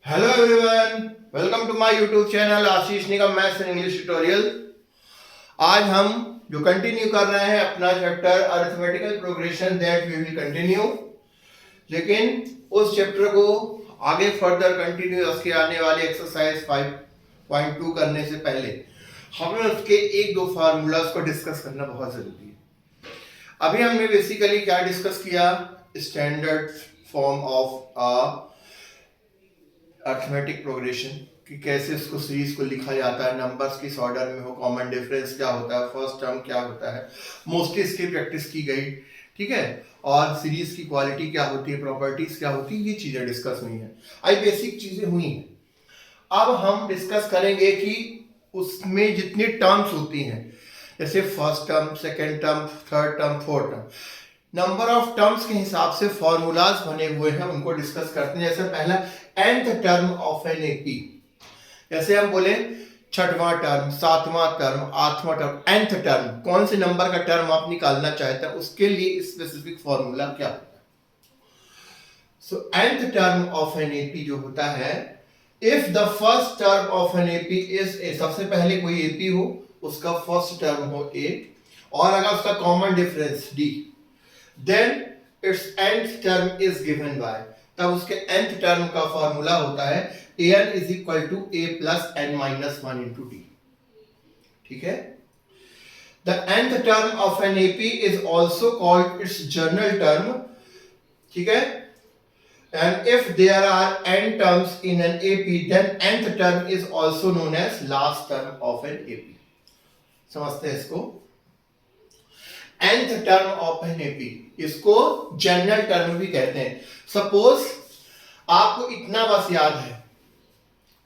Hello everyone, welcome to my YouTube channel Ashish Nigam maths and English tutorial. आज हम जो continue कर रहे हैं अपना chapter arithmetical progression that we will continue. लेकिन उस चैप्टर को आगे फर्दर कंटिन्यू उसके आने वाले एक्सरसाइज 5.2 करने से पहले हमें उसके एक दो फार्मूलाज को डिस्कस करना बहुत जरूरी है। अभी हमने बेसिकली क्या डिस्कस किया, standard form of arithmetic progression कि कैसे उसको सीरीज को लिखा जाता है, नंबर्स किस ऑर्डर में हो, कॉमन डिफरेंस क्या होता है, फर्स्ट टर्म क्या होता है, मोस्टली इसकी प्रैक्टिस की गई, ठीक है। और सीरीज की क्वालिटी क्या होती है, प्रॉपर्टीज क्या होती है, ये चीजें डिस्कस हुई हैं। आई बेसिक चीजें हुई हैं। अब हम डिस्कस करेंगे कि उसमें जितनी टर्म्स होती हैं, जैसे first term, second term, third term, fourth term, number of terms के हिसाब से फॉर्मूलाज बने हुए हैं, उनको डिस्कस करते हैं। जैसे पहला nth term of an AP, जैसे हम बोले छठवां टर्म, सातवां टर्म, आठवां टर्म, nth टर्म, कौन से नंबर का टर्म आप निकालना चाहते हैं, उसके लिए स्पेसिफिक फॉर्मूला क्या होता है। सो nth term of an AP जो होता है, if the first term of an AP is a, सबसे पहले कोई एपी हो, उसका फर्स्ट टर्म हो a, और अगर उसका common difference d, then its nth term is given by, तब उसके nth टर्म का फॉर्मूला होता है an is equal to a plus n minus 1 into d, ठीक है। The nth term of an AP is also called its general term, ठीक है। And if there are n terms in an AP, then nth term is also known as last term of an AP। समझते हैं इसको। nth term of an AP, इसको general term भी कहते हैं। Suppose आपको इतना बस याद है,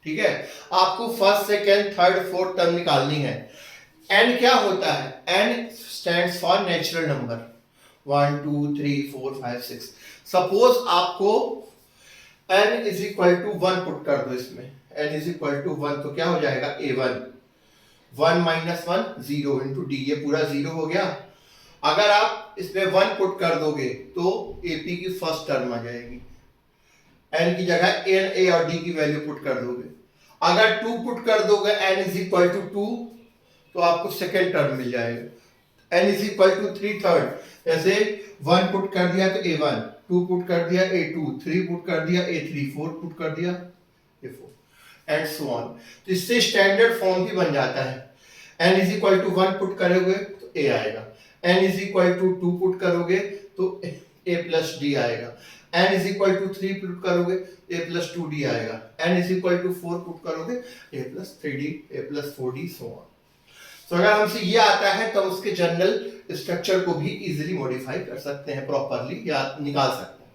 ठीक है, आपको first, second, third, fourth term निकालनी है। n क्या होता है? n stands for natural number 1 2 3 4 5 6। Suppose आपको n is equal to 1 put कर दो इसमें, n इज इक्वल टू 1, तो क्या हो जाएगा a1, 1 माइनस 1 0 इंटू डी, ये पूरा 0 हो गया। अगर आप इसमें 1 पुट कर दोगे तो एपी की फर्स्ट टर्म आ जाएगी, एन की जगह एन, ए और डी की वैल्यू पुट कर दोगे। अगर 2 पुट कर दोगे एन इज इक्वल टू 2, तो आपको सेकेंड टर्म मिल जाएगा। N is equal to 3 third, जैसे 1 पुट कर दिया तो a1, 2 पुट कर दिया a2, 3 पुट कर दिया a3, 4 पुट कर दिया a4 एंड सो ऑन। तो इससे स्टैंडर्ड फॉर्म भी बन जाता है। N is equal to 1 put करोगे तो a आएगा, n is equal to 2 put करोगे तो a प्लस डी आएगा, n is equal to 3 put करोगे a प्लस 2d आएगा, n is equal to 4 put करोगे a plus 3d, a plus 4d, so on. तो अगर हमसे ये आता है तो उसके जनरल स्ट्रक्चर को भी इजीली मॉडिफाई कर सकते हैं, प्रॉपरली या निकाल सकते हैं।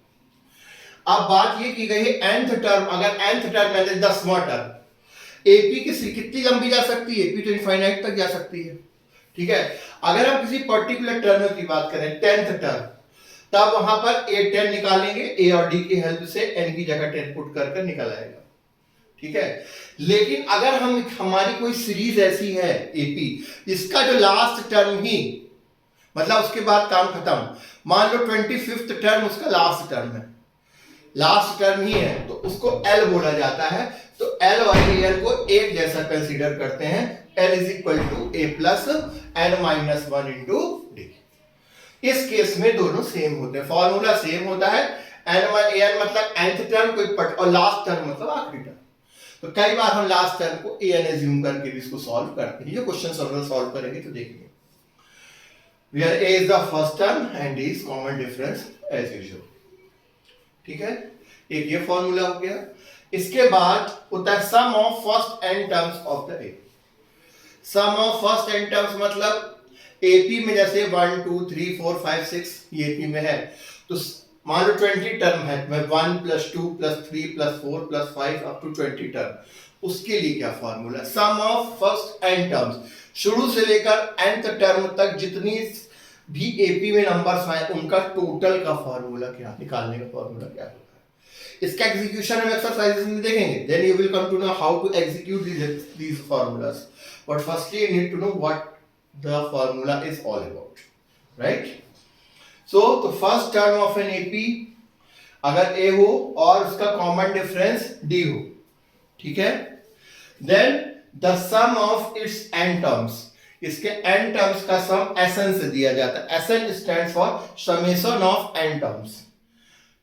अब बात ये की गई है nth टर्म, अगर nth टर्म यानी 10वां टर्म, एपी की कितनी लंबी जा सकती है? एपी तो इनफाइनाइट तक जा सकती है, ठीक है। अगर हम किसी पर्टिकुलर टर्म की बात करें 10th टर्म, तब वहां पर a10 निकालेंगे, a और d की हेल्प से n की जगह 10 पुट कर निकल आएगा, ठीक है। लेकिन अगर हमारी कोई सीरीज ऐसी है एपी, इसका जो लास्ट टर्म ही, मतलब उसके बाद काम खत्म, मान लो 25th टर्म उसका लास्ट टर्म है, लास्ट टर्म ही है, तो उसको L बोला जाता है। तो L और AL को एक जैसा कंसीडर करते हैं, L is equal to a plus n minus 1 into d. इस केस में दोनों सेम होते हैं, फॉर्मूला सेम होता है। an मतलब nth टर्म कोई और लास्ट टर्म मतलब आखिरी टर्म। तो कई बार हम लास्ट टर्म को an एज्यूम करके भी इसको सॉल्व करते हैं। ये क्वेश्चन सॉल्व करेंगे तो देखेंगे। Where a is the first term and d is common difference as usual, ठीक है। एक ये फॉर्मूला हो गया। इसके बाद होता है sum of first n terms of the A. Sum of first n terms मतलब एपी में जैसे 1 2 3 4 5 6 ये एपी में है, तो मान लो 20 टर्म है, मैं 1 plus 2 plus 3 plus 4 plus 5 up to 20 term. उसके लिए क्या formula? Sum of first n terms, शुरू से लेकर nth टर्म तक जितनी भी एपी में नंबर्स आए उनका टोटल का फॉर्मूला क्या, निकालने का फॉर्मूला क्या होता है। इसका एग्जीक्यूशन हम एक्सरसाइजेस में देखेंगे, then you will come to know how to execute these formulas, but firstly you need to know what the formula is all about, right? So the first term of an AP अगर a हो और उसका common difference d हो, ठीक है। Then the sum of its n terms, इसके n terms का sum SN से दिया जाता है। SN stands for summation of n terms.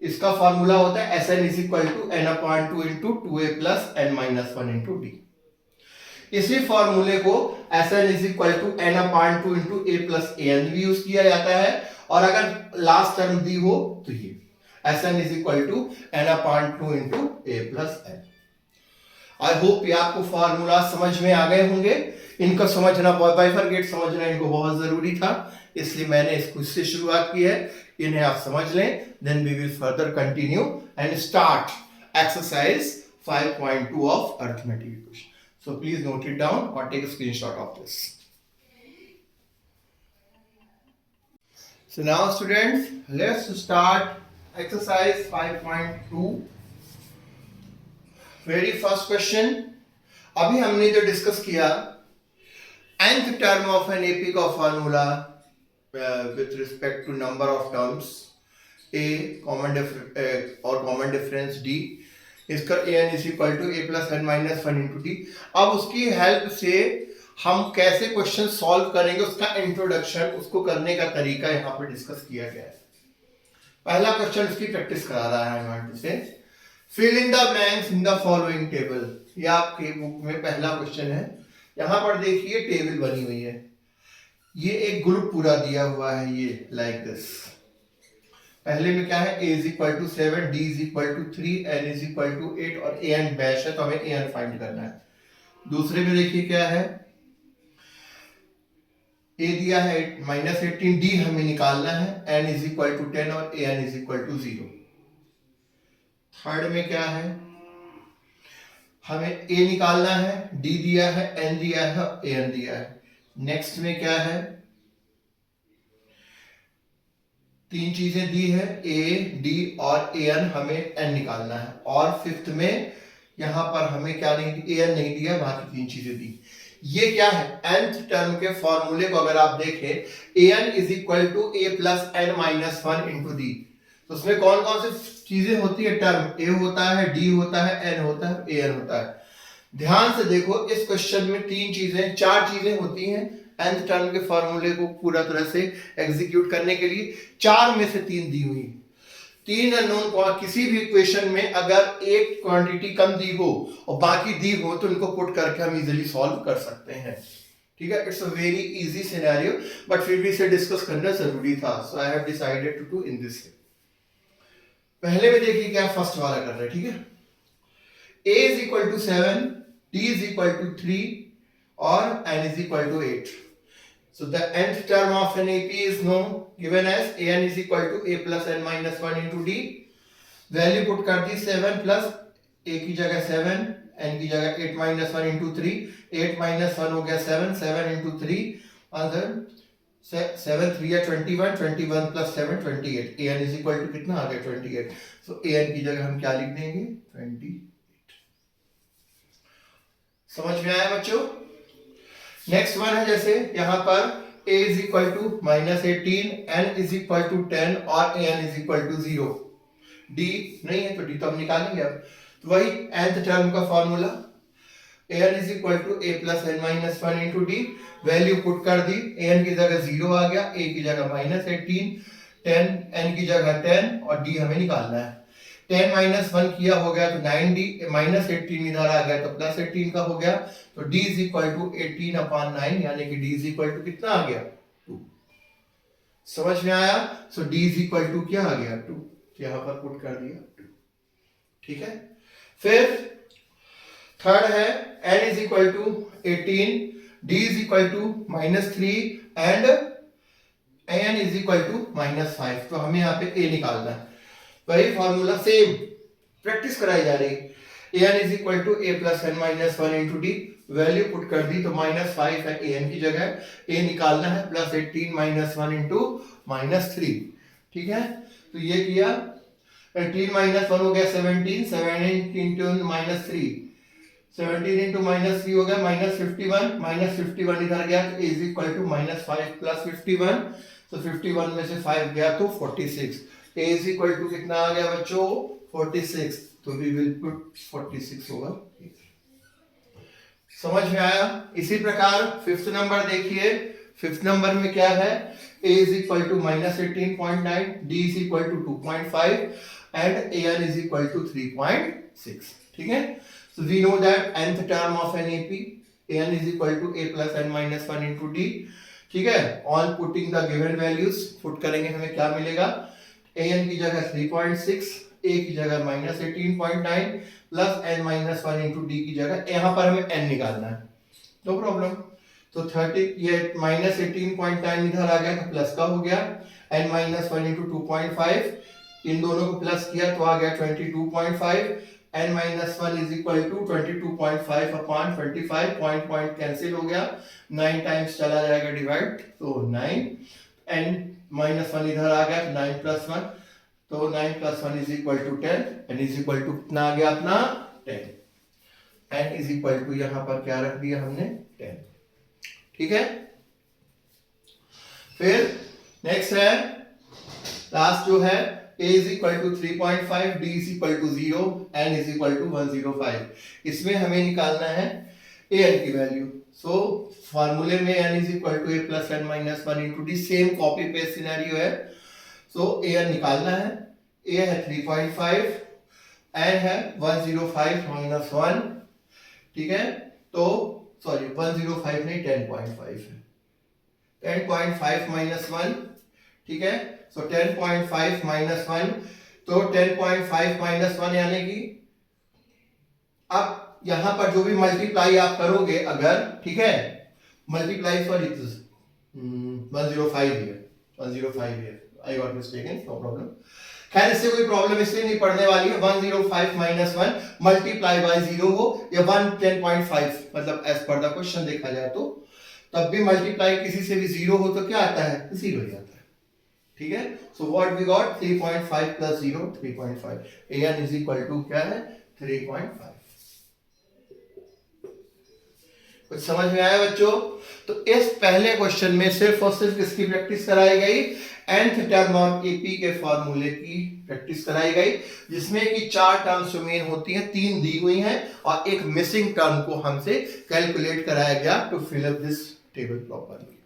इसका फॉर्मूला होता है SN is equal to n upon 2 into 2a plus n minus 1 into d. इसी फॉर्मूले को SN is equal to n upon 2 into a plus a n भी use किया जाता है, और अगर लास्ट टर्म दी हो तो ये SN is equal to n upon 2 into a plus n. I hope ये आपको फॉर्मूला समझ में आ गए होंगे। इनको समझना, बाइफरकेट समझना इनको बहुत जरूरी था, इसलिए मैंने इसको इससे शुरुआत की है। इन्हें आप समझ लें, then we will further continue and start exercise 5.2 of arithmetic equation. So please note it down और take a screenshot of this. So now students, let's start exercise 5.2. Very first question, अभी हमने जो डिस्कस किया nth term of an AP का formula with respect to number of terms A और common difference D, इसका an is equal to a plus n minus 1 into D। अब उसकी help से हम कैसे क्वेश्चन सॉल्व करेंगे, उसका इंट्रोडक्शन, उसको करने का तरीका यहाँ पर डिस्कस किया गया है। पहला क्वेश्चन इसकी प्रैक्टिस करा रहा है हमारे से, fill in the blanks in the following table. ये आपके बुक में पहला क्वेश्चन है। यहाँ पर देखिए टेबल बनी हुई है, ये एक ग्रुप पूरा दिया हुआ है, ये लाइक दिस। पहले में क्या है, a is equal to 7, d is equal to 3, n is equal to 8 और a n डैश है, तो हमें a n फाइंड करना है। दूसरे में देखिए क्या है, a दिया है -18, d हमें निकालना है, n इज इक्वल टू 10 और a n is equal to 0। थर्ड में क्या है, हमें a निकालना है, d दिया है, n दिया है, a n दिया है। नेक्स्ट में क्या है, तीन चीजें दी है, a, d और a n, हमें n निकालना है। और फिफ्थ में यहां पर हमें क्या नहीं, a n नहीं दिया, बाकी तीन चीजें दी। ये क्या है, nth टर्म के फॉर्मूले को अगर आप देखें, an is equal to a plus n minus 1 into d, तो उसमें कौन कौन सी चीजें होती है, टर्म a होता है, d होता है, n होता है, an होता है। ध्यान से देखो, इस क्वेश्चन में चार चीजें होती हैं nth टर्म के फॉर्मूले को पूरा तरह से एग्जीक्यूट करने के लिए। चार में से तीन दी हुई, तीन अननोन। किसी भी इक्वेशन में अगर एक क्वांटिटी कम दी हो और बाकी दी हो तो इनको पुट करके हम इजीली सॉल्व कर सकते हैं। ठीक है, it's a very easy scenario, but फिर भी इसे डिस्कस करना जरूरी था, so I have decided to do in this. पहले में देखिए क्या फर्स्ट वाला कर रहे हैं, ठीक है। a is equal to 7, d is equal to 3 और n is equal to 8। So the nth term of an AP is known, given as an is equal to a plus n minus 1 into d। Value put कर दी 7 plus a की जगह 7, n की जगह 8 minus 1 into 3, 8 minus 1 हो गया 7, 7 into 3, answer 7 3 या 21, 21 plus 7 28। an is equal to कितना आ गया 28। so an की जगह हम क्या लिख देंगे 28। समझ में आया बच्चों। नेक्स्ट वन है, जैसे यहाँ पर a is equal to -18, n is equal to 10 और an is equal to 0। d नहीं है तो d तो हम निकालेंगे। अब तो वही nth टर्म का formula, an is equal to a plus n minus 1 into d. Value put कर दी, an की जगह 0 आ गया, a की जगह -18, 10, n की जगह 10 और d हमें निकालना है। 10 माइनस 1 किया हो गया तो 9d, -18 इधर आ गया तो +18 का हो गया, तो d is equal to 18 upon 9, यानी कि d इज इक्वल टू कितना आ गया 2। समझ में आया। सो d इज इक्वल टू क्या आ गया 2, यहां पर पुट कर दिया 2। ठीक है, फिर थर्ड है n is equal to 18, d is equal to -3 and n is equal to -5। तो हमें यहाँ पे a निकालना है। वही फॉर्मूला सेम प्रैक्टिस कराई जा रही है। an is equal to a plus n minus 1 into d. Value put कर दी तो -5 है an की जगह, a निकालना है, +18 माइनस 1 इंटू -3। ठीक है, तो ये किया, 18 माइनस 1 हो गया 17, 17 इंटू -3, 17 इंटू -3 हो गया -51, -51 इधर गया तो a is equal to -5 plus 51, तो 51 में से 5 गया तो 46। a इज इक्वल टू कितना आ गया बच्चों 46। तो वी विल पुट 46 ओवर। समझ में आया? इसी प्रकार फिफ्थ नंबर देखिए, फिफ्थ नंबर में क्या है, a is equal to -18.9, d is equal to 2.5 and an is equal to 3.6। ठीक है, so we know that nth term of an AP, an is equal to a plus n minus 1 into d। ठीक है, on putting the given values, put करेंगे हमें क्या मिलेगा, an की जगह 3.6, a की जगह -18.9 plus n minus 1 into D की जगह यहाँ पर हमें n निकालना है, नो प्रॉब्लम। तो 30 ये -18.9 इधर आ गया तो प्लस का हो गया, n माइनस 1 इंटू 2.5, इन दोनों को प्लस किया तो आ गया 22.5, n minus 1 is equal to 22.5 upon 25, point cancel हो गया, 9 टाइम्स चला जाएगा डिवाइड, तो 9, n माइनस 1 इधर आ गया, 9 प्लस 1, तो 9 plus 1 is equal to 10, n is equal to कितना आ गया अपना 10, n इज इक्वल टू यहां पर क्या रख दिया हमने 10। ठीक है, फिर नेक्स्ट है लास्ट जो है, a is equal to 3.5, d is equal to 0, n is equal to 105। इसमें हमें निकालना है an की वैल्यू। सो फॉर्मूले में n is equal to a plus n minus 1 into d, same copy paste scenario है। सो an निकालना है, a है 3.5, n है 105 माइनस 1। ठीक है, तो सॉरी 105 नहीं 10.5 है, 10.5 माइनस 1। ठीक है, सो 10.5 माइनस 1, तो 10.5 माइनस 1 यानी कि अब यहां पर जो भी मल्टीप्लाई आप करोगे अगर, ठीक है, मल्टीप्लाई सॉरी 105 है, 105 है, I got mistaken, no problem. खैर इससे कोई प्रॉब्लम इसलिए नहीं पड़ने वाली है, 105 माइनस 1 मल्टीप्लाई बाय 0 हो या 110.5, मतलब एज पर द क्वेश्चन देखा जाए तो तब भी मल्टीप्लाई किसी से भी 0 हो तो क्या आता है, 0 ही आता है। ठीक है, so what we got 3.5 plus 0 3.5, an is equal to क्या है 3.5। कुछ समझ में आया बच्चों? तो इस पहले क्वेश्चन में सिर्फ और सिर्फ किसकी प्रैक्टिस कराई गई, nth टर्म ऑफ एपी के फॉर्मूले की प्रैक्टिस कराई गई, जिसमें कि 4 टर्म्स जो मेन होती हैं 3 दी हुई हैं और एक मिसिंग टर्म को हमसे कैलकुलेट कराया गया to fill up this table properly.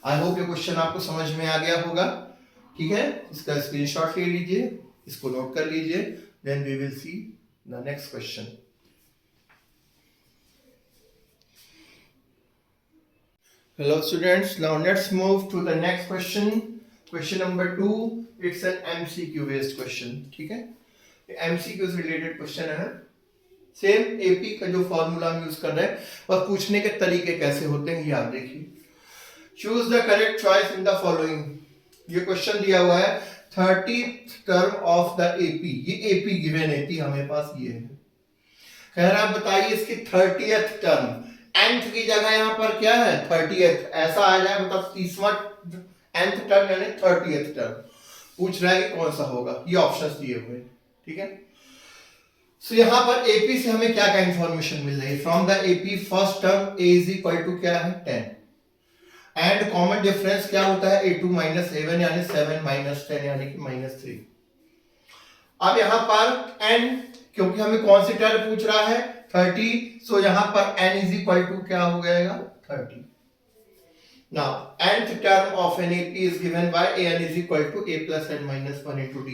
I hope ये क्वेश्चन आपको समझ में आ गया होगा। ठीक है, इसका स्क्रीनशॉट ले लीजिए, इसको नोट कर लीजिए, then we will see the next question. Hello students, now let's move to the next question. Question number 2, it's an MCQ based question. ठीक है, MCQ से रिलेटेड क्वेश्चन है, सेम AP का जो फॉर्मूला हम यूज कर रहे हैं और पूछने के तरीके कैसे होते हैं ये आप देखिए। Choose the correct choice in the following, ये क्वेश्चन दिया हुआ है 30th term of the AP, ये AP गिवन AP हमारे पास ये है। कह रहा है बताइए इसकी 30th टर्म, nth की जगह यहां पर क्या है 30th, ऐसा आ जाए मतलब 30वां nth टर्म यानी 30th टर्म, पूछ रहा है कि कौन सा होगा, ये ऑप्शंस दिए हुए हैं। ठीक है, सो यहां पर AP से हमें क्या क्या इंफॉर्मेशन मिल रही है, from the AP first term a is equal to क्या है 10, एंड कॉमन डिफरेंस क्या होता है a2 माइनस a1 यानी 7 माइनस 10 यानी कि -3। अब यहां पर n, क्योंकि हमें कौन सी टर्म पूछ रहा है 30, सो यहां पर n इज इक्वल टू क्या हो जाएगा 30। Now nth term of an AP is given by an is equal to a plus n minus 1 into d,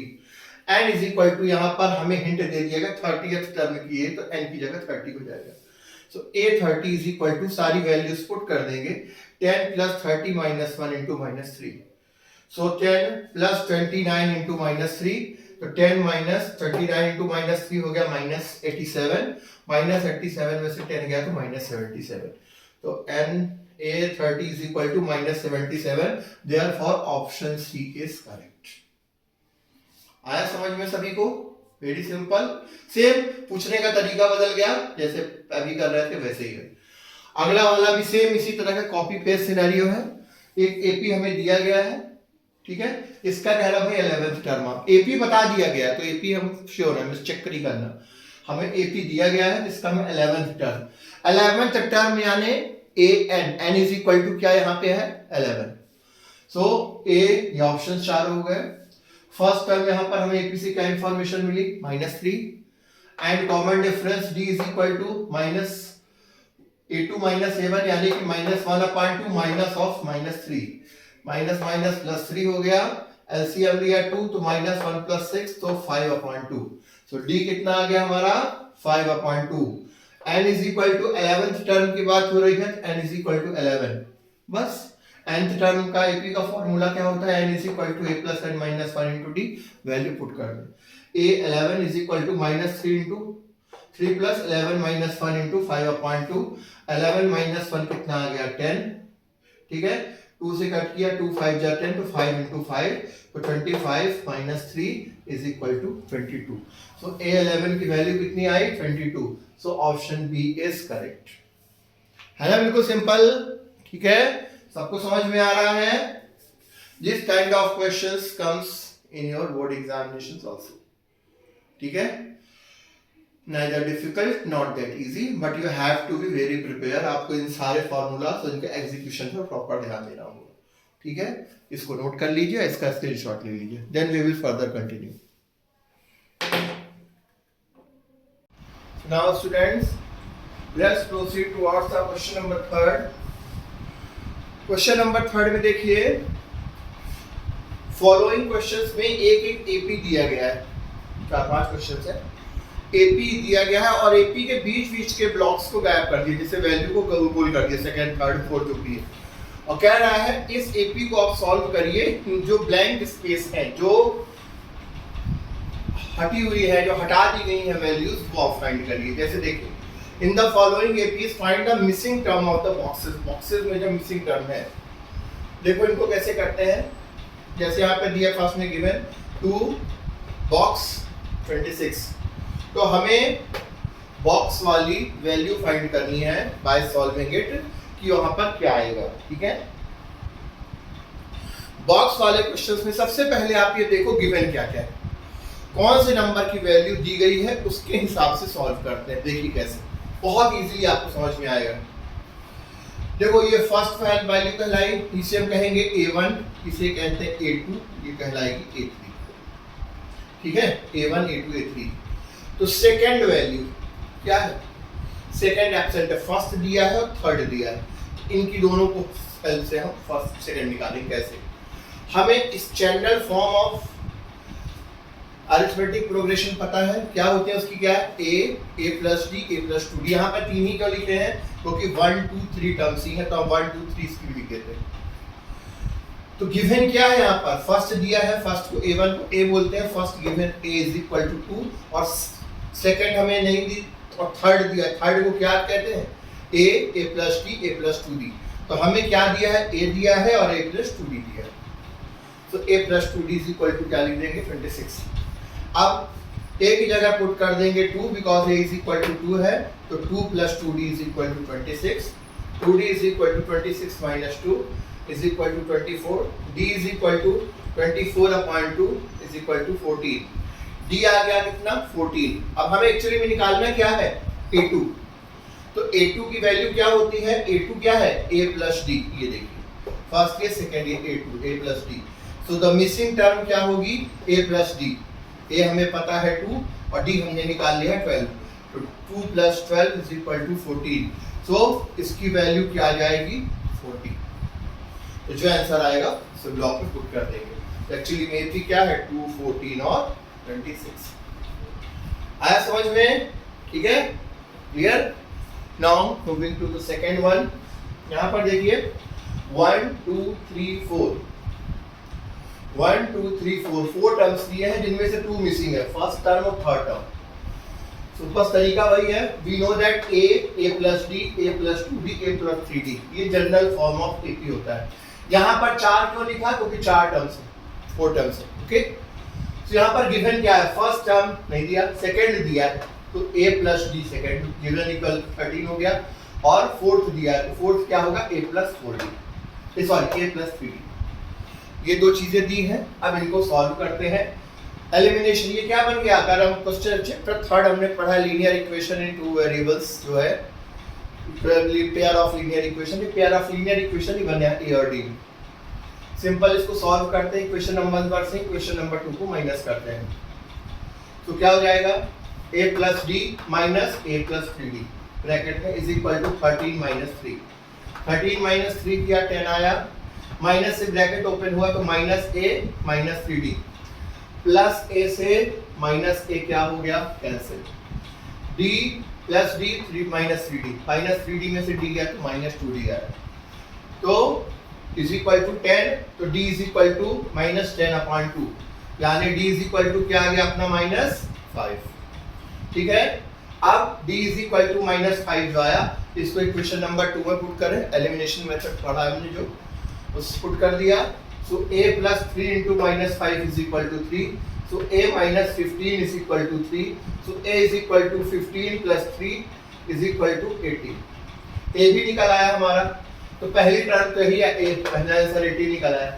n is equal to यहां पर हमें हिंट दे दिया गया 30th टर्म की है तो n की जगह 30 हो जाएगा। सो a 30 इज इक्वल टू सारी वैल्यूज पुट कर देंगे, 10 प्लस 30 माइनस 1 इंटू -3, सो 10 प्लस 29 इंटू -3, तो 10 माइनस 39 इंटू -3 हो गया -87, -87 में से 10 गया तो -77, तो n a 30 is equal to -77, therefore option C is correct. आया समझ में सभी को? वेरी सिंपल, सेम पूछने का तरीका बदल गया, जैसे अभी कर रहे थे वैसे ही है। अगला वाला भी सेम इसी तरह का कॉपी पेस्ट सिनेरियो है, एक एपी हमें दिया गया है। ठीक है, इसका कह रहा भाई 11th टर्म, एपी बता दिया गया तो एपी हम श्योर है, चेक नहीं करना, हमें एपी दिया गया है जिसका हमें 11th टर्म, 11th टर्म यानी n इज इक्वल टू क्या यहाँ पे है 11, सो ए ये ऑप्शन 4 हो गए। फर्स्ट टर्म यहाँ पर हमें एपी से क्या इंफॉर्मेशन मिली -3, and common difference d is equal to minus a2 minus a1 यानी कि -1/2 minus of -3, minus minus plus 3 हो गया, एलसीएम लिया 2 तो -1 + 6 तो 5/2। सो d कितना आ गया हमारा 5/2। n is equal to 11th term की बात हो रही है, n इज इक्वल टू 11। बस nth टर्म का एपी का फॉर्मूला क्या होता है, n is equal to a + n - 1 * d, value put कर दें। a 11 is equal to -3 * 3 + 11 - 1 * 5/2। 11 - 1 कितना आ गया 10, ठीक है, 2 से कट किया, 2 5 जा 10 तो 5 × 5 तो 25 - 3 is equal to 22। So a11 की वैल्यू कितनी आई 22। So option B is correct, है ना, बिल्कुल सिंपल, ठीक है, सबको समझ में आ रहा है। This kind of questions comes in your board examinations also, ठीक है, neither difficult not that easy but you have to be very prepared। आपको इन सारे फॉर्मूलास और इनके एग्जीक्यूशन पर प्रॉपर ध्यान देना होगा, ठीक है, इसको नोट कर लीजिए, इसका स्क्रीनशॉट ले लीजिए, then we will further continue. Now students let's proceed towards the question number 3। Question number 3 में देखिए, फॉलोइंग क्वेश्चंस में एक एक एपी दिया गया है, 4-5 क्वेश्चंस है, एपी दिया गया है और एपी के बीच बीच के ब्लॉक्स को गायब कर दिया, जैसे वैल्यू को गोल कर दिया, सेकंड थर्ड फोर्थ जो भी है, और कह रहा है इस एपी को आप सॉल्व करिए, जो ब्लैंक स्पेस है, जो हटी हुई है, जो हटा दी गई है वैल्यूज, वो आप फाइंड करिए। जैसे देखिए, इन the following APs find the missing term of the boxes, boxes में जो मिसिंग टर्म है, देखो इनको कैसे करते हैं। जैसे यहाँ पे दिया फर्स्ट में गिवन 2 बॉक्स 26, तो हमें बॉक्स वाली वैल्यू फाइंड करनी है बाय सॉल्विंग इट, कि वहां पर क्या आएगा, ठीक है। बॉक्स वाले क्वेश्चंस में सबसे पहले आप ये देखो गिवन क्या क्या है, कौन से नंबर की वैल्यू दी गई है, उसके हिसाब से सॉल्व करते हैं। देखिए कैसे, बहुत इजीली आपको समझ में आएगा। देखो ये फर्स्ट वैल्यू कहलाई, इसे हम कहेंगे a1, इसे कहते हैं a2, ये कहलाएगी a3, ठीक है, a1 a2 a3। तो सेकंड वैल्यू क्या है, सेकंड एब्सेंट है, फर्स्ट दिया है और थर्ड दिया है, इनकी दोनों को हेल्प से हम फर्स्ट सेकंड निकालेंगे। कैसे, हमें इस channel form of arithmetic progression पता है, क्या होते हैं उसकी, क्या है a + d a + 2d, यहाँ पर 3 ही क्यों लिख रहे हैं, क्योंकि 1 2 3 टर्म्स ही है, तो हम 1 2 3 इसकी भी लिख देते हैं। तो गिवन क्या है, यहाँ पर फर्स्ट दिया है, फर्स्ट को a1 को a बोलते हैं, first given a is equal to 2, और सेकंड हमें नहीं दी, और थर्ड दिया, थर्ड को क्या कहते हैं a + d a + 2d। तो हमें क्या दिया है, a दिया है और a + 2d दिया है, तो a + 2d is equal to क्या लिख देंगे 26। अब a की जगह पुट कर देंगे 2, because a is equal to 2 है, तो 2 + 2d is equal to 26, 2d is equal to 26 - 2 is equal to 24, d is equal to 24/2 is equal to 14, d आ गया कितना 14। अब हमें एक्चुअली में निकालना क्या है a2, तो a2 की वैल्यू क्या होती है, a2 क्या है a + d, ये देखिए फर्स्ट ये सेकंड ये a2 a + d, so the missing term क्या होगी a + d, a हमें पता है 2 और d हमने निकाल लिया 12, तो 2 + 12 इज इक्वल टू 14, सो इसकी वैल्यू क्या आ जाएगी 40। तो जो आंसर आएगा उसे ब्लॉक में पुट कर देंगे। एक्चुअली मेरी भी क्या है 2 14 और 26। आया समझ में, ठीक है, clear. Now moving to the second one, यहाँ पर देखिए 1 2 3 4 1 2 3 4 4 टर्म्स दिए हैं, जिनमें से 2 मिसिंग है, फर्स्ट टर्म और थर्ड टर्म। सो बस तरीका वही है, we know that a + d a + 2d a + 3d, ये जनरल फॉर्म ऑफ एपी होता है। यहाँ पर 4 क्यों लिखा, क्योंकि 4 टर्म्स है, 4 टर्म्स है, ओके। तो यहाँ पर गिवन क्या है, फर्स्ट टर्म नहीं दिया, सेकंड दिया, तो a + d second given equal 13 हो गया, और फोर्थ दिया, तो फोर्थ क्या होगा a + 4d, sorry a + 3d, ये 2 चीजें दी हैं। अब इनको सॉल्व करते हैं। एलिमिनेशन, ये क्या बन गया, अगर हम क्वेश्चन चैप्टर 3 हमने पढ़ा लीनियर इक्वेशन इन 2 वेरिएबल्स, जो है पेयर ऑफ लीनियर इक्वेशन, ये पेयर ऑफ लीनियर इक्वेशन ही बना a और d। सिंपल इसको सॉल्व करते हैं, इक्वेशन नंबर 1 से इक्वेशन नंबर 2 को माइनस करते हैं, तो क्या हो जाएगा a plus D minus a plus 3d bracket में is equal to 13 minus 3। 13 minus 3 किया 10 आया, माइनस से ब्रैकेट ओपन हुआ तो minus a minus 3d plus a से माइनस a क्या हो गया cancel, d plus d 3 minus 3d में से d गया तो माइनस 2d आया, तो इज इक्वल टू 10, तो d is equal to minus 10 upon 2, यानी d इज इक्वल टू क्या आ गया अपना माइनस 5। ठीक है, अब d is equal to minus 5 जो आया इसको इक्वेशन नंबर 2 में पुट करें, एलिमिनेशन मेथड पढ़ा हमने जो उस पुट कर दिया। So a plus 3 into minus 5 is equal to 3, so a minus 15 is equal to 3, so a is equal to 15 plus 3 is equal to 18। a भी निकल आया हमारा, तो पहली टर्म तो यही है a, पहला आंसर 18 निकल आया,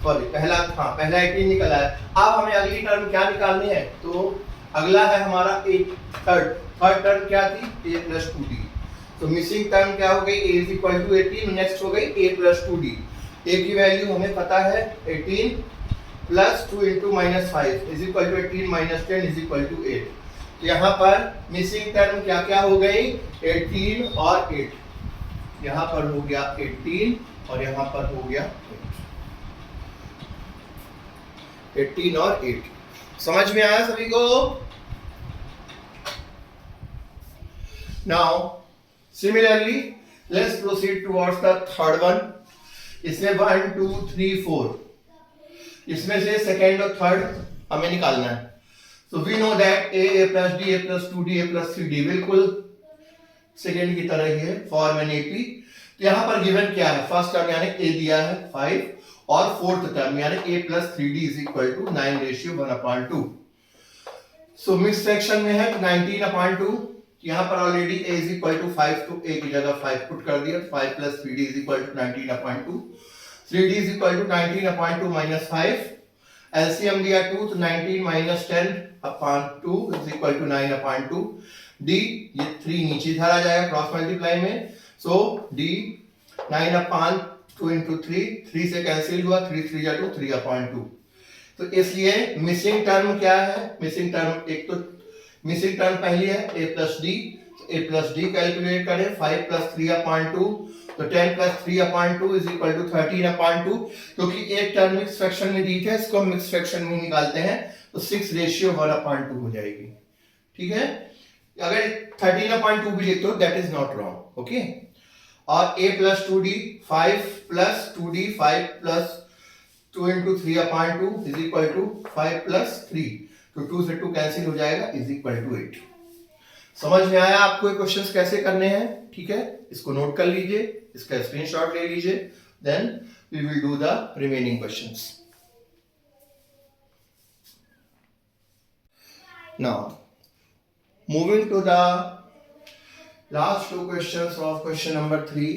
सॉरी पहला 18 निकल आया। अब हमें अगली टर्म क्या निकालनी है, तो अगला है हमारा थर्ड टर्म क्या थी a प्लस 2d, तो मिसिंग टर्म क्या हो गई a is equal to 18, next हो गई a प्लस 2d। a की वैल्यू हमें पता है 18 plus 2 into minus 5 is equal to 18 minus 10 is equal to 8। तो यहाँ पर मिसिंग टर्म क्या क्या हो गई 18 और 8, यहाँ पर हो गया 18 और यहाँ पर हो गया 18 और 8। समझ में आया सभी को? Now similarly let's proceed towards the third one. इसमें 1 2 3 4, इसमें से सेकेंड और थर्ड हमें निकालना है। So we know that a plus d a plus 2d a plus 3d बिल्कुल सेकेंड की तरह ही है फॉर्म एन एपी। तो यहाँ पर गिवन क्या है, फर्स्ट टर्म यानी a दिया है 5 और फोर्थ टर्म यानी a plus 3d is equal to 9 ratio 1/2। So mix fraction में है 19/2, यहाँ पर already a is equal to 5, तो a की जगह 5 पुट कर दिया, 5 plus 3d is equal to 19/2, 3d is equal to 19/2 minus 5, LCM लिया 2 तो 19 minus 10/2 is equal to 9/2, d ये 3 नीचे धरा जाएगा क्रॉस मल्टीप्लाई में, सो d 9/2 इंटू 3 से कैंसिल हुआ, 3 3 जा 2 3/2। तो इसलिए मिसिंग टर्म क्या है, मिसिंग टर्म एक तो मिसिंग टर्म पहली है a प्लस डी कैलकुलेट करें, 5 प्लस 3/2 तो 10 प्लस 3/2 इज इक्वल टू 13/2, क्योंकि एक टर्म मिक्स फ्रैक्शन में दी है इसको हम मिक्स फ्रैक्शन में निकालते हैं तो 6 रेशियो 1/2 हो जाएगी। ठीक है, अगर 13/2 भी लिखते हो that is not wrong, okay. और a plus 2d 5 plus 2d 5 plus 2 into 3/2 is equal to 5 plus 3, तो 2 से 2 कैंसिल हो जाएगा इज इक्वल टू 8। समझ में आया आपको ये क्वेश्चंस कैसे करने हैं? ठीक है, इसको नोट कर लीजिए, इसका स्क्रीनशॉट ले लीजिए, then we will do the remaining questions. Now moving to the last 2 questions of question number 3,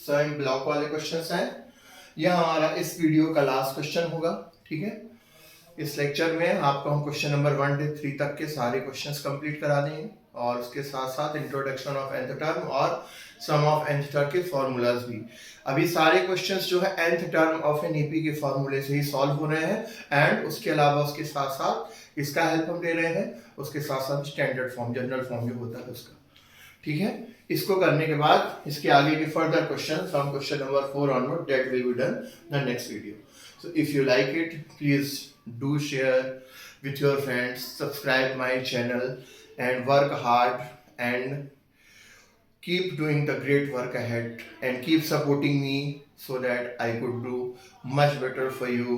स्वयं ब्लॉक वाले क्वेश्चंस हैं। यह हमारा इस वीडियो का लास्ट क्वेश्चन होगा। ठीक है, इस लेक्चर में आपको हम क्वेश्चन नंबर 1 से 3 तक के सारे क्वेश्चंस कंप्लीट करा देंगे और उसके साथ साथ इंट्रोडक्शन ऑफ nth टर्म और सम ऑफ nth टर्म के फॉर्मूलाज भी। अभी सारे क्वेश्चंस जो है nth term of an AP के फॉर्मूले से ही सॉल्व हो रहे हैं, एंड उसके अलावा उसके साथ साथ इसका हेल्प हम ले रहे हैं, उसके साथ साथ स्टैंडर्ड फॉर्म जनरल फॉर्म जो होता है उसका। ठीक है, इसको करने के बाद इसके आगे के further question from question number 4 onward that will be done the next video. So if you like it please do share with your friends, subscribe my channel and work hard and keep doing the great work ahead and keep supporting me so that I could do much better for you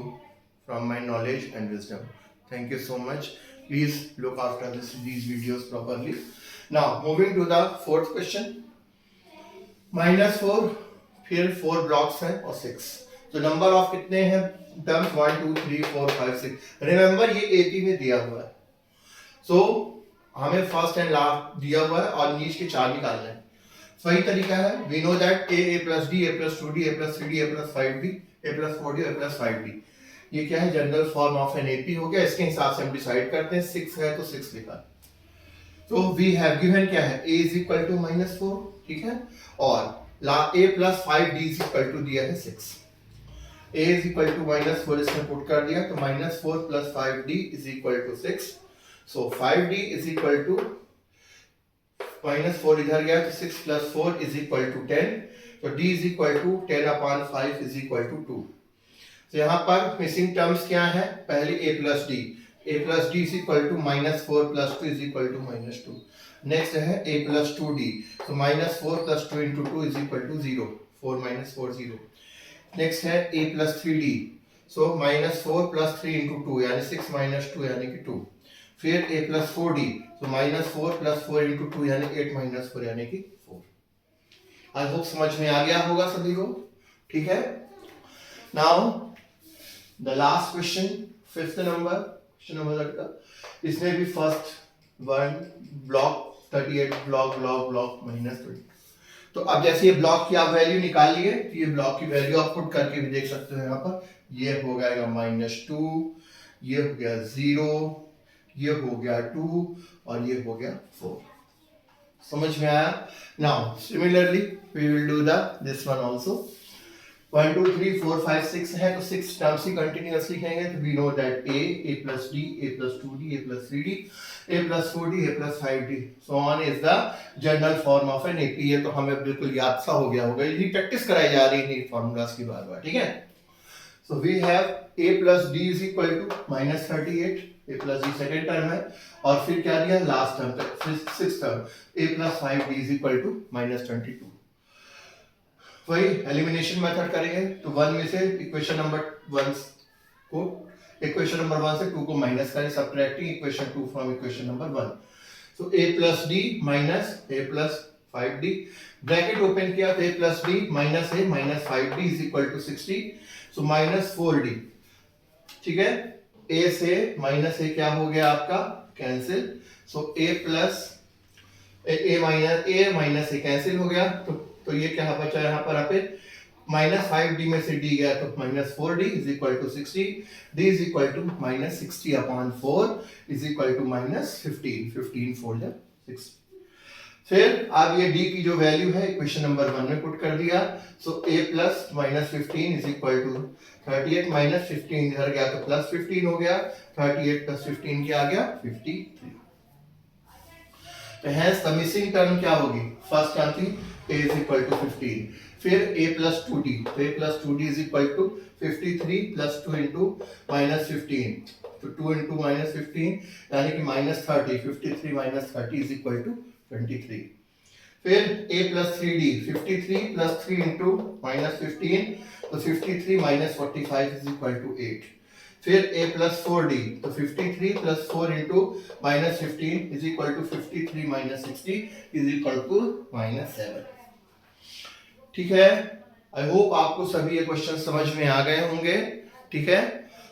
from my knowledge and wisdom. Thank you so much. Please look after these videos properly. Now moving to the fourth question. -4 फिर 4 blocks हैं और 6, तो number of कितने हैं terms 1 2 3 4 5 6। Remember ये AP में दिया हुआ है, सो हमें फर्स्ट एंड लास्ट दिया हुआ है और नीचे के 4 निकालने हैं। सही तरीका है, we know that a plus d a plus 2d a plus 3d a plus 5d a plus 4d a plus 5d, ये क्या है general form of an AP हो गया। इसके हिसाब से हम डिसाइड करते हैं, 6 है तो 6 लिखा, तो वी हैव गिवन क्या है a इज इक्वल टू -4। ठीक है, और a plus 5d is equal to दिया है 6, a इज इक्वल टू -4 इसमें पुट कर दिया, तो -4 plus 5d is equal to 6। So 5d is equal to -4 इधर गया तो 6 + 4 इज इक्वल टू 10। तो d is equal to 10/5 is equal to 2। तो यहाँ पर मिसिंग टर्म्स क्या है? पहले a plus d, a plus d is equal to -4 + 2 is equal to -2। Next है a प्लस 2d, तो -4 + 2 × 2 इज इक्वल टू 0, 4 - 4 0। नेक्स्ट है a प्लस 3d, सो -4 + 3 × 2 यानी 6 - 2 यानी कि 2। फिर a प्लस 4d, तो -4 + 4 × 2 यानी 8 - 4 यानी कि 4। आई होप समझ में आ गया होगा सभी को, ठीक है। Now the last question, 5th number, question number का, इसमें भी फर्स्ट वन ब्लॉक 38 ब्लॉक -20। तो अब जैसे ये ब्लॉक की आप वैल्यू निकालिए, तो ये ब्लॉक की वैल्यू आप पुट करके भी देख सकते हो। यहाँ पर ये हो गया -2, ये हो गया 0, ये हो गया 2 और ये हो गया 4। समझ में आया? Now similarly we will do this one also. 1 2 3 4 5 6 है तो 6 टर्म्स ही कंटिन्यूअस लिखेंगे। तो we know that a plus d, a plus 2d, a plus 3d, a plus 4d, a plus 5d, so on is the general form of an AP। ये तो हमें बिल्कुल याद सा हो गया होगा, ये प्रैक्टिस कराई जा रही है फॉर्मूलाज की बार बार, ठीक है। So we have a plus d is equal to -38, a plus d second term है, और फिर क्या दिया लास्ट टर्म पे, six term a plus 5d is equal to -22। वही एलिमिनेशन मेथड करेंगे, तो 1 में से इक्वेशन नंबर 1 को, इक्वेशन नंबर 1 से 2 को माइनस करें, subtracting equation 2 from equation number 1। So a plus d minus a plus 5d, bracket open किया तो a plus d minus a minus 5d is equal to 60, so -4d, ठीक है। a से minus a क्या हो गया आपका cancel, so a plus a minus a cancel हो गया, तो ये क्या बचा यहाँ पर आप -5d में से d गया तो -4d is equal to 60, d is equal to -60/4 is equal to -15, 15 4 जा 6। फिर अब ये d की जो वैल्यू है इक्वेशन नंबर 1 में पुट कर दिया, so a plus -15 is equal to 38 -15 इधर गया तो +15 हो गया, 38 + 15 क्या आ गया 53। तो हैंस द मिसिंग टर्म क्या होगी, फर्स्ट टर्म थी a is equal to 15, फिर a plus 2d, तो a plus 2d is equal to 53 plus 2 into -15, तो 2 into -15 यानी कि -30, 53 minus 30 is equal to 23। फिर a plus 3d, 53 plus 3 into -15, तो 53 minus 45 is equal to 8। फिर a plus 4d, तो 53 plus 4 into -15 is equal to 53 minus 60 is equal to -7। ठीक है, I hope आपको सभी ये क्वेश्चन समझ में आ गए होंगे, ठीक है।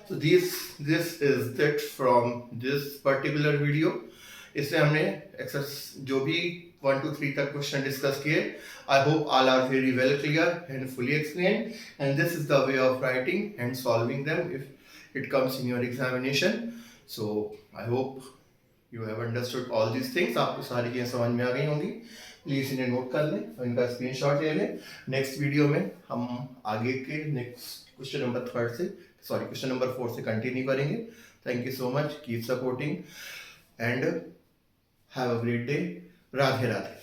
So this is it from this particular video. इससे हमने एक्सरसाइज जो भी 1 2 3 तक क्वेश्चन डिस्कस किए, I hope all are very well clear and fully explained, and this is the way of writing and solving them if it comes in your examination. So I hope you have understood all these things, आपको सारी चीजें समझ में आ गई होंगी। Please इन्हें note कर लें और इनका स्क्रीनशॉट ले लें। नेक्स्ट वीडियो में हम आगे के नेक्स्ट क्वेश्चन नंबर 4 से कंटिन्यू करेंगे। Thank you so much, keep supporting and have a great day. Radhe Radhe.